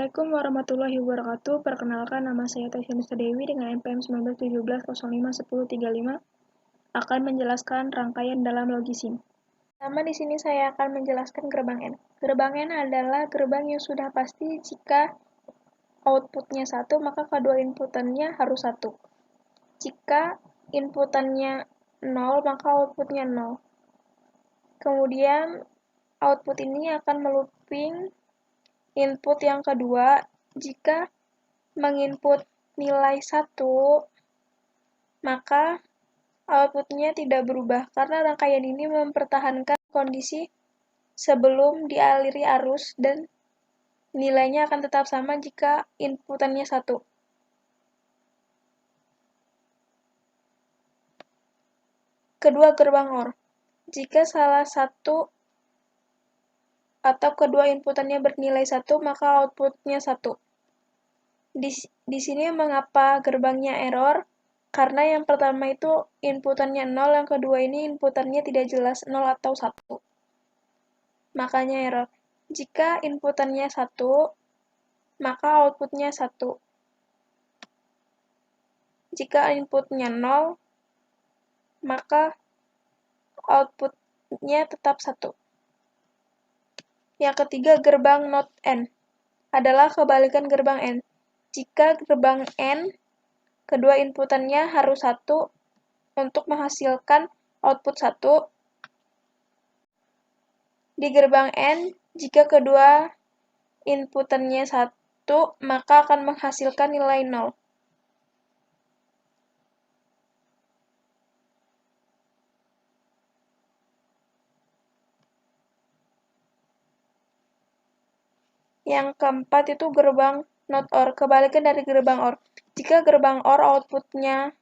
Assalamualaikum warahmatullahi wabarakatuh. Perkenalkan, nama saya Tasya Dewi dengan NPM 1917051035 akan menjelaskan rangkaian dalam logisim. Pertama di sini saya akan menjelaskan gerbang N. Gerbang N adalah gerbang yang sudah pasti jika outputnya 1, maka kedua inputannya harus 1. Jika inputannya 0, maka outputnya 0. Kemudian output ini akan melooping input yang kedua. Jika menginput nilai 1, maka outputnya tidak berubah karena rangkaian ini mempertahankan kondisi sebelum dialiri arus dan nilainya akan tetap sama jika inputannya 1. Kedua gerbang OR. Jika salah satu atau kedua inputannya bernilai 1, maka outputnya 1. Di sini mengapa gerbangnya error? Karena yang pertama itu inputannya 0, yang kedua ini inputannya tidak jelas 0 atau 1. Makanya error. Jika inputannya 1, maka outputnya 1. Jika inputnya 0, maka outputnya tetap 1. Yang ketiga, gerbang NOT N adalah kebalikan gerbang N. Jika gerbang N, kedua inputannya harus 1 untuk menghasilkan output 1. Di gerbang N, jika kedua inputannya 1, maka akan menghasilkan nilai 0. Yang keempat itu gerbang NOT OR, kebalikan dari gerbang OR. Jika gerbang OR outputnya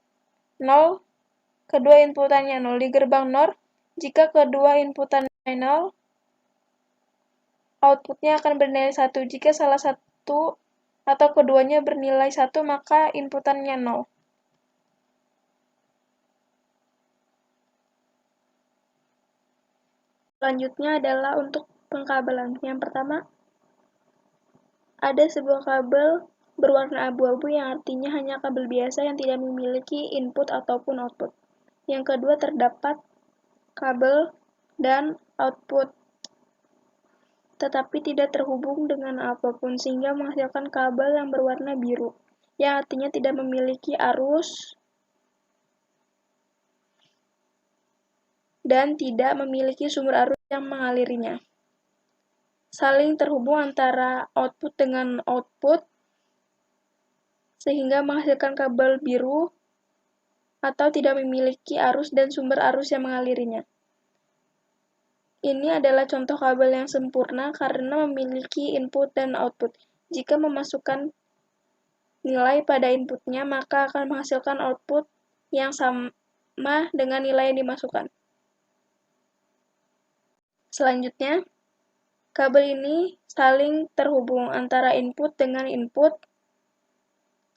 0, kedua inputannya 0. Di gerbang NOR, jika kedua inputannya 0, outputnya akan bernilai 1. Jika salah satu atau keduanya bernilai 1, maka inputannya 0. Selanjutnya adalah untuk pengkabelan. Yang pertama, ada sebuah kabel berwarna abu-abu yang artinya hanya kabel biasa yang tidak memiliki input ataupun output. Yang kedua, terdapat kabel dan output tetapi tidak terhubung dengan apapun sehingga menghasilkan kabel yang berwarna biru yang artinya tidak memiliki arus dan tidak memiliki sumber arus yang mengalirinya. Saling terhubung antara output dengan output sehingga menghasilkan kabel biru atau tidak memiliki arus dan sumber arus yang mengalirinya. Ini adalah contoh kabel yang sempurna karena memiliki input dan output. Jika memasukkan nilai pada inputnya, maka akan menghasilkan output yang sama dengan nilai yang dimasukkan. Selanjutnya, kabel ini saling terhubung antara input dengan input.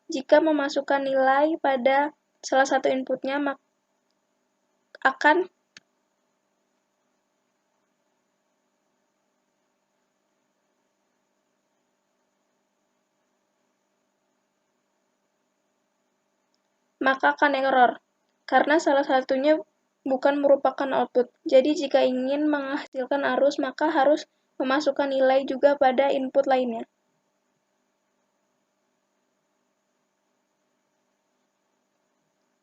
Jika memasukkan nilai pada salah satu inputnya, maka akan error, karena salah satunya bukan merupakan output. Jadi jika ingin menghasilkan arus, maka harus memasukkan nilai juga pada input lainnya.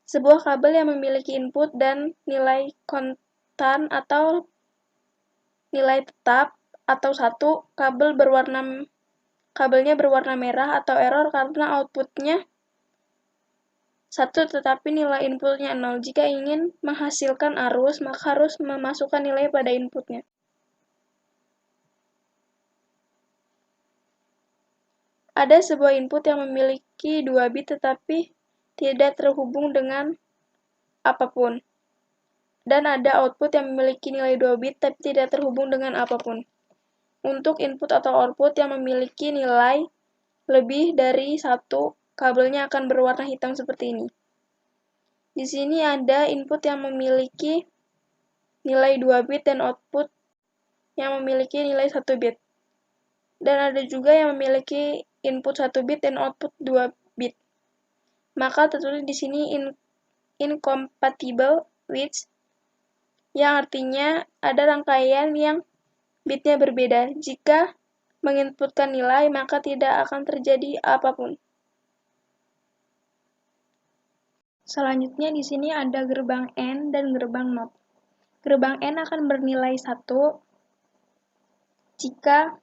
Sebuah kabel yang memiliki input dan nilai konstan atau nilai tetap atau 1, kabelnya berwarna merah atau error karena outputnya 1 tetapi nilai inputnya 0. Jika ingin menghasilkan arus, maka harus memasukkan nilai pada inputnya. Ada sebuah input yang memiliki 2 bit tetapi tidak terhubung dengan apapun. Dan ada output yang memiliki nilai 2 bit tapi tidak terhubung dengan apapun. Untuk input atau output yang memiliki nilai lebih dari 1, kabelnya akan berwarna hitam seperti ini. Di sini ada input yang memiliki nilai 2 bit dan output yang memiliki nilai 1 bit. Dan ada juga yang memiliki input 1 bit dan output 2 bit. Maka tertulis di sini incompatible with, yang artinya ada rangkaian yang bitnya berbeda. Jika menginputkan nilai, maka tidak akan terjadi apapun. Selanjutnya di sini ada gerbang AND dan gerbang NOT. Gerbang AND akan bernilai 1 jika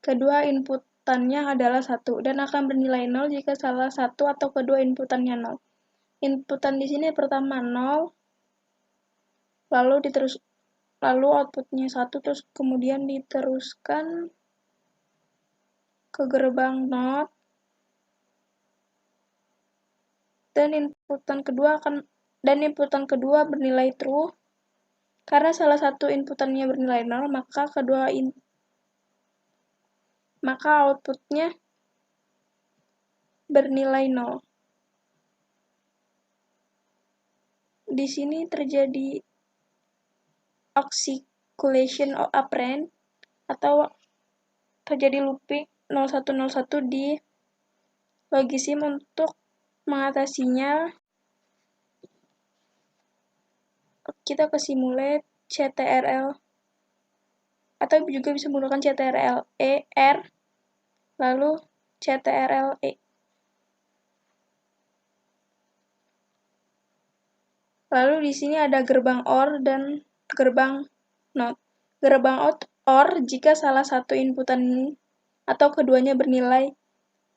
kedua inputannya adalah 1 dan akan bernilai 0 jika salah satu atau kedua inputannya 0. Inputan di sini pertama 0, lalu outputnya 1, terus kemudian diteruskan ke gerbang NOT, dan inputan kedua bernilai true. Karena salah satu inputannya bernilai 0, maka outputnya bernilai 0. Di sini terjadi oscillation operand atau terjadi looping 0101 di logisim. Untuk mengatasinya, kita ke simulate CTRL atau juga bisa menggunakan CTRL R lalu CTRL E. Lalu di sini ada gerbang OR dan gerbang NOT. Gerbang OR jika salah satu inputan atau keduanya bernilai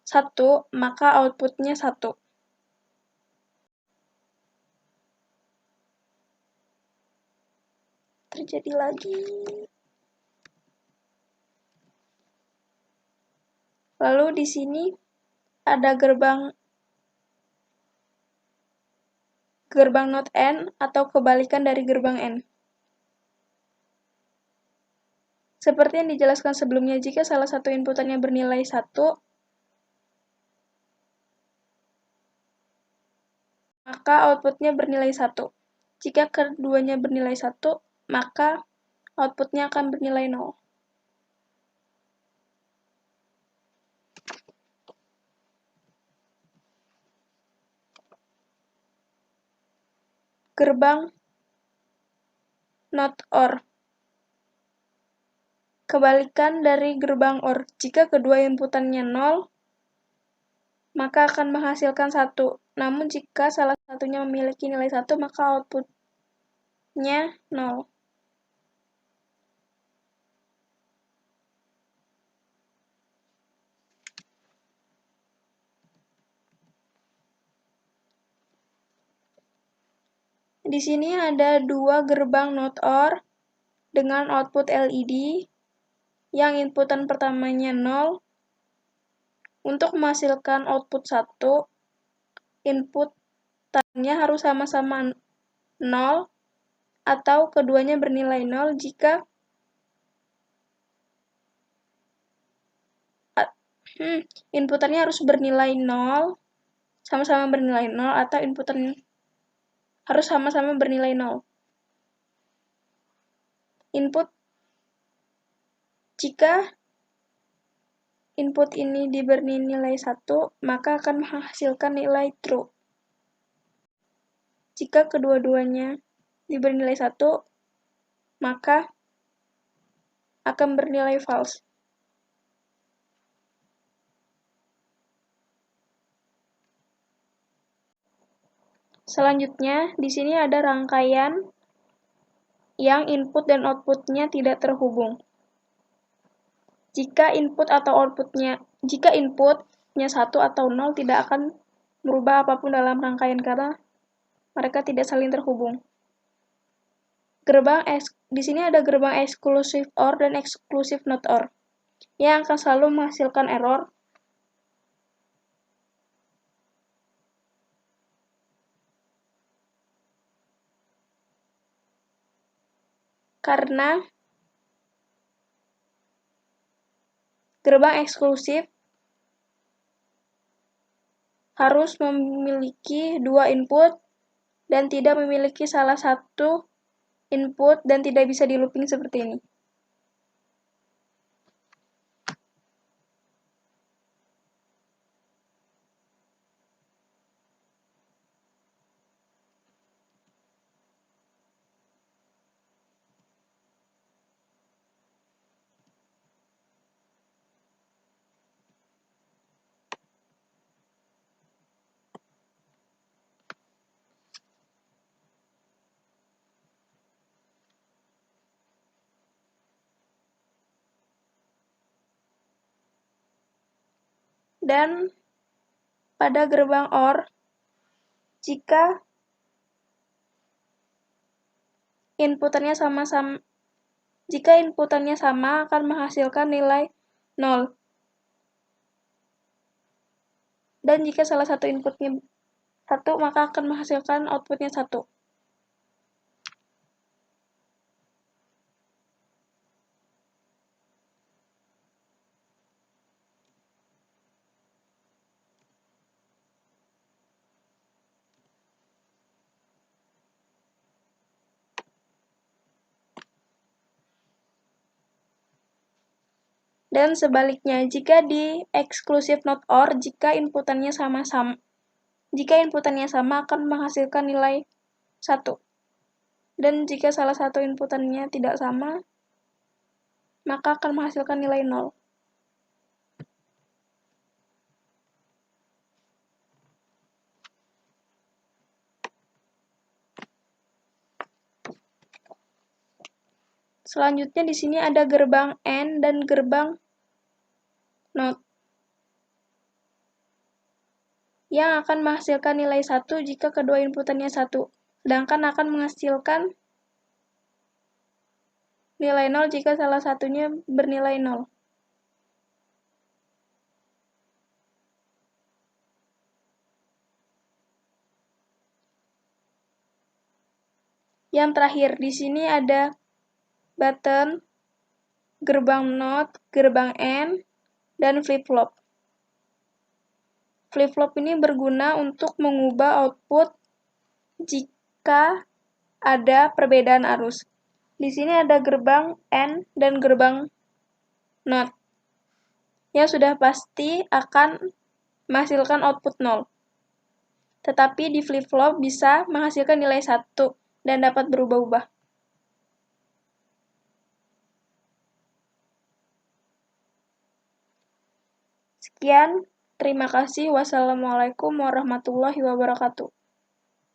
1, maka outputnya 1. Terjadi lagi. Lalu di sini ada gerbang NOT AND atau kebalikan dari gerbang AND. Seperti yang dijelaskan sebelumnya, jika salah satu inputannya bernilai 1, maka outputnya bernilai 1. Jika keduanya bernilai 1, maka outputnya akan bernilai 0. Gerbang NOT OR. Kebalikan dari gerbang OR, jika kedua inputannya 0, maka akan menghasilkan 1. Namun jika salah satunya memiliki nilai 1, maka outputnya 0. Di sini ada dua gerbang NOT OR dengan output LED, yang inputan pertamanya 0. Untuk menghasilkan output 1, inputannya harus sama-sama 0 atau keduanya bernilai 0 jika inputannya harus bernilai 0, sama-sama bernilai 0, atau inputan harus sama-sama bernilai 0. Jika input ini diberi nilai 1, maka akan menghasilkan nilai true. Jika kedua-duanya diberi nilai 1, maka akan bernilai false. Selanjutnya, di sini ada rangkaian yang input dan outputnya tidak terhubung. Jika inputnya 1 atau 0, tidak akan merubah apapun dalam rangkaian karena mereka tidak saling terhubung. Di sini ada gerbang exclusive OR dan exclusive NOT OR, yang akan selalu menghasilkan error karena gerbang eksklusif harus memiliki 2 input dan tidak memiliki salah satu input dan tidak bisa di looping seperti ini. Dan pada gerbang OR, jika inputannya sama akan menghasilkan nilai 0. Dan jika salah satu inputnya 1, maka akan menghasilkan outputnya 1. Dan sebaliknya, jika di exclusive not OR, jika inputannya sama akan menghasilkan nilai 1. Dan jika salah satu inputannya tidak sama, maka akan menghasilkan nilai 0. Selanjutnya di sini ada gerbang AND dan gerbang NOT yang akan menghasilkan nilai 1 jika kedua inputannya 1, sedangkan akan menghasilkan nilai 0 jika salah satunya bernilai 0. Yang terakhir, di sini ada button, gerbang NOT, gerbang AND, dan flip-flop. Flip-flop ini berguna untuk mengubah output jika ada perbedaan arus. Di sini ada gerbang AND dan gerbang NOT yang sudah pasti akan menghasilkan output 0. Tetapi di flip-flop bisa menghasilkan nilai 1 dan dapat berubah-ubah. Sekian, terima kasih. Wassalamualaikum warahmatullahi wabarakatuh.